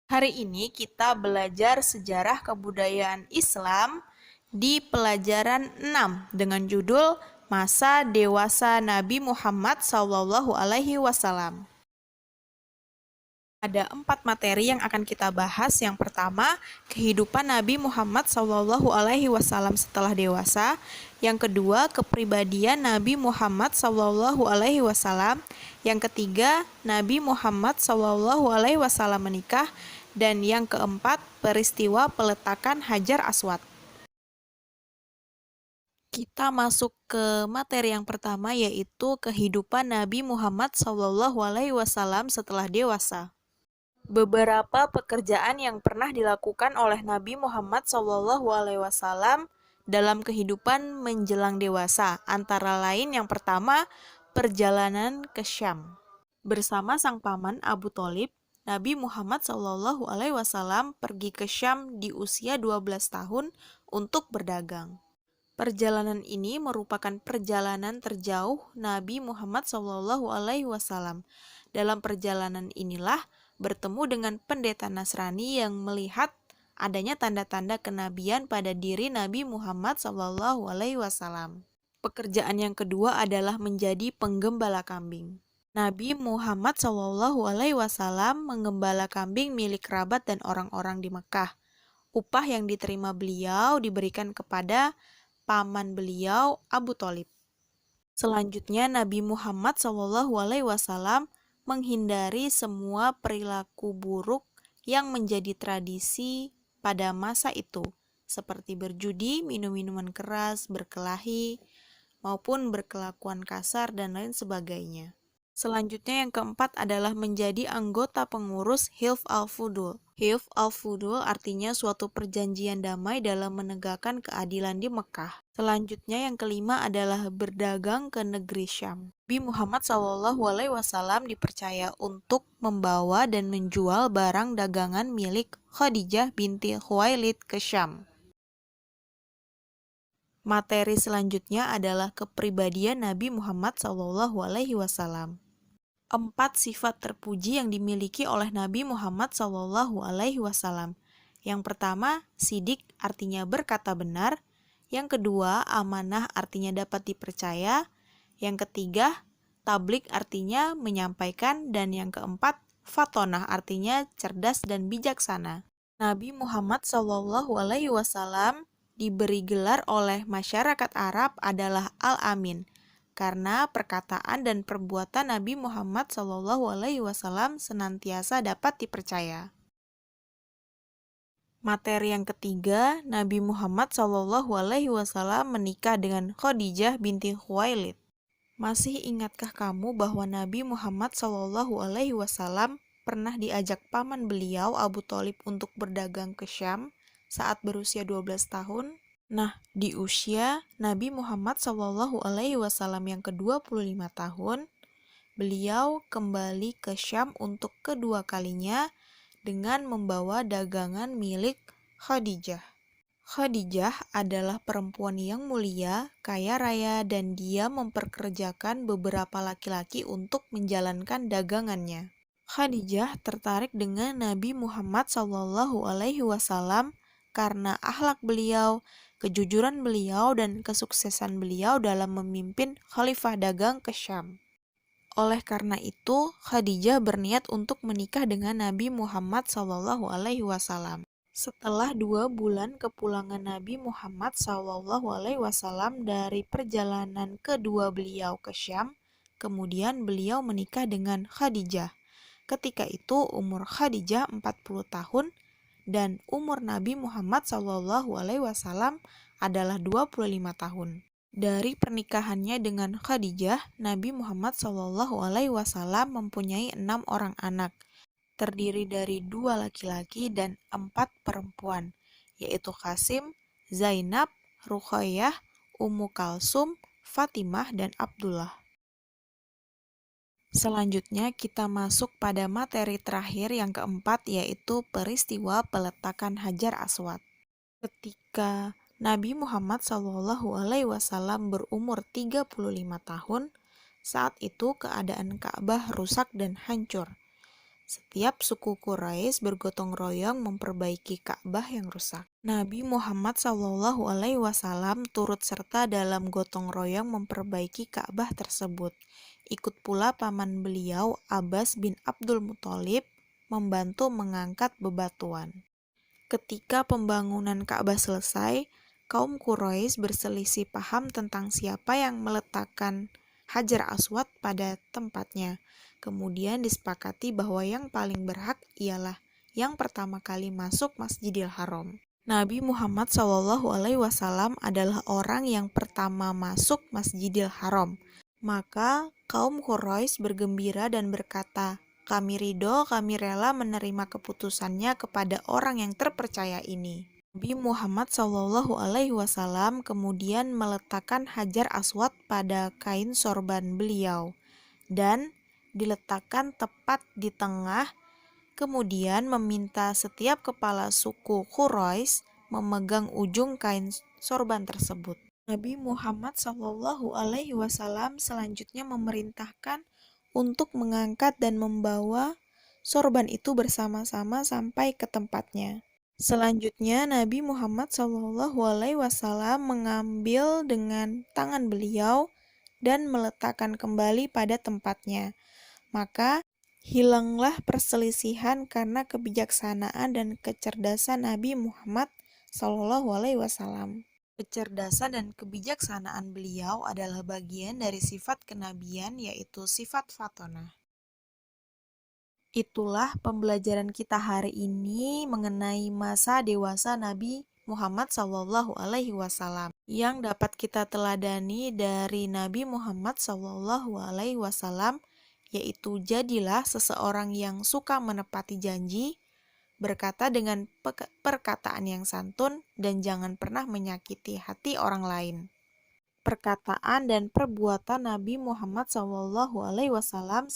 Hari ini kita belajar sejarah kebudayaan Islam di pelajaran 6 dengan judul Masa Dewasa Nabi Muhammad SAW. Ada 4 materi yang akan kita bahas. Yang pertama, kehidupan Nabi Muhammad SAW setelah dewasa. Yang kedua, kepribadian Nabi Muhammad SAW. Yang ketiga, Nabi Muhammad SAW menikah. Dan yang keempat, peristiwa peletakan Hajar Aswad. Kita masuk ke materi yang pertama, yaitu kehidupan Nabi Muhammad SAW setelah dewasa. Beberapa pekerjaan yang pernah dilakukan oleh Nabi Muhammad SAW dalam kehidupan menjelang dewasa, antara lain yang pertama, perjalanan ke Syam. Bersama sang paman Abu Tholib, Nabi Muhammad SAW pergi ke Syam di usia 12 tahun untuk berdagang. Perjalanan ini merupakan perjalanan terjauh Nabi Muhammad SAW. Dalam perjalanan inilah bertemu dengan pendeta Nasrani yang melihat adanya tanda-tanda kenabian pada diri Nabi Muhammad SAW. Pekerjaan yang kedua adalah menjadi penggembala kambing. Nabi Muhammad SAW menggembala kambing milik kerabat dan orang-orang di Mekah. Upah yang diterima beliau diberikan kepada paman beliau Abu Tholib. Selanjutnya Nabi Muhammad SAW menghindari semua perilaku buruk yang menjadi tradisi pada masa itu, seperti berjudi, minum minuman keras, berkelahi, maupun berkelakuan kasar dan lain sebagainya. Selanjutnya yang keempat adalah menjadi anggota pengurus Hilf al-Fudul. Hilf al-Fudul artinya suatu perjanjian damai dalam menegakkan keadilan di Mekah. Selanjutnya yang kelima adalah berdagang ke negeri Syam. Nabi Muhammad SAW dipercaya untuk membawa dan menjual barang dagangan milik Khadijah binti Khuwailid ke Syam. Materi selanjutnya adalah kepribadian Nabi Muhammad SAW. 4 sifat terpuji yang dimiliki oleh Nabi Muhammad SAW. Yang pertama, sidik artinya berkata benar. Yang kedua, amanah artinya dapat dipercaya. Yang ketiga, tablik artinya menyampaikan. Dan yang keempat, fatonah artinya cerdas dan bijaksana. Nabi Muhammad SAW diberi gelar oleh masyarakat Arab adalah Al-Amin, karena perkataan dan perbuatan Nabi Muhammad SAW senantiasa dapat dipercaya. Materi yang ketiga, Nabi Muhammad SAW menikah dengan Khadijah binti Khuwailid. Masih ingatkah kamu bahwa Nabi Muhammad SAW pernah diajak paman beliau Abu Tholib untuk berdagang ke Syam saat berusia 12 tahun? Nah, di usia Nabi Muhammad SAW yang ke-25 tahun, beliau kembali ke Syam untuk kedua kalinya dengan membawa dagangan milik Khadijah. Khadijah adalah perempuan yang mulia, kaya raya, dan dia memperkerjakan beberapa laki-laki untuk menjalankan dagangannya. Khadijah tertarik dengan Nabi Muhammad SAW karena akhlak beliau, kejujuran beliau, dan kesuksesan beliau dalam memimpin khalifah dagang ke Syam. Oleh karena itu, Khadijah berniat untuk menikah dengan Nabi Muhammad SAW. Setelah 2 bulan kepulangan Nabi Muhammad SAW dari perjalanan kedua beliau ke Syam, kemudian beliau menikah dengan Khadijah. Ketika itu umur Khadijah 40 tahun dan umur Nabi Muhammad SAW adalah 25 tahun. Dari pernikahannya dengan Khadijah, Nabi Muhammad SAW mempunyai 6 orang anak, terdiri dari 2 laki-laki dan 4 perempuan, yaitu Qasim, Zainab, Ruqayyah, Ummu Kalsum, Fatimah, dan Abdullah. Selanjutnya kita masuk pada materi terakhir yang keempat, yaitu peristiwa peletakan Hajar Aswad. Ketika Nabi Muhammad SAW berumur 35 tahun, saat itu keadaan Ka'bah rusak dan hancur. Setiap suku Quraisy bergotong royong memperbaiki Ka'bah yang rusak. Nabi Muhammad SAW turut serta dalam gotong royong memperbaiki Ka'bah tersebut. Ikut pula paman beliau, Abbas bin Abdul Muthalib, membantu mengangkat bebatuan. Ketika pembangunan Ka'bah selesai, kaum Quraisy berselisih paham tentang siapa yang meletakkan Hajar Aswad pada tempatnya. Kemudian disepakati bahwa yang paling berhak ialah yang pertama kali masuk Masjidil Haram. Nabi Muhammad SAW adalah orang yang pertama masuk Masjidil Haram. Maka kaum Quraisy bergembira dan berkata, "Kami ridho, kami rela menerima keputusannya kepada orang yang terpercaya ini." Nabi Muhammad SAW kemudian meletakkan Hajar Aswad pada kain sorban beliau dan diletakkan tepat di tengah, kemudian meminta setiap kepala suku Quraisy memegang ujung kain sorban tersebut. Nabi Muhammad SAW selanjutnya memerintahkan untuk mengangkat dan membawa sorban itu bersama-sama sampai ke tempatnya. Selanjutnya, Nabi Muhammad SAW mengambil dengan tangan beliau dan meletakkan kembali pada tempatnya. Maka, hilanglah perselisihan karena kebijaksanaan dan kecerdasan Nabi Muhammad SAW. Kecerdasan dan kebijaksanaan beliau adalah bagian dari sifat kenabian, yaitu sifat fatonah. Itulah pembelajaran kita hari ini mengenai masa dewasa Nabi Muhammad SAW yang dapat kita teladani dari Nabi Muhammad SAW, yaitu jadilah seseorang yang suka menepati janji, berkata dengan perkataan yang santun, dan jangan pernah menyakiti hati orang lain. Perkataan dan perbuatan Nabi Muhammad SAW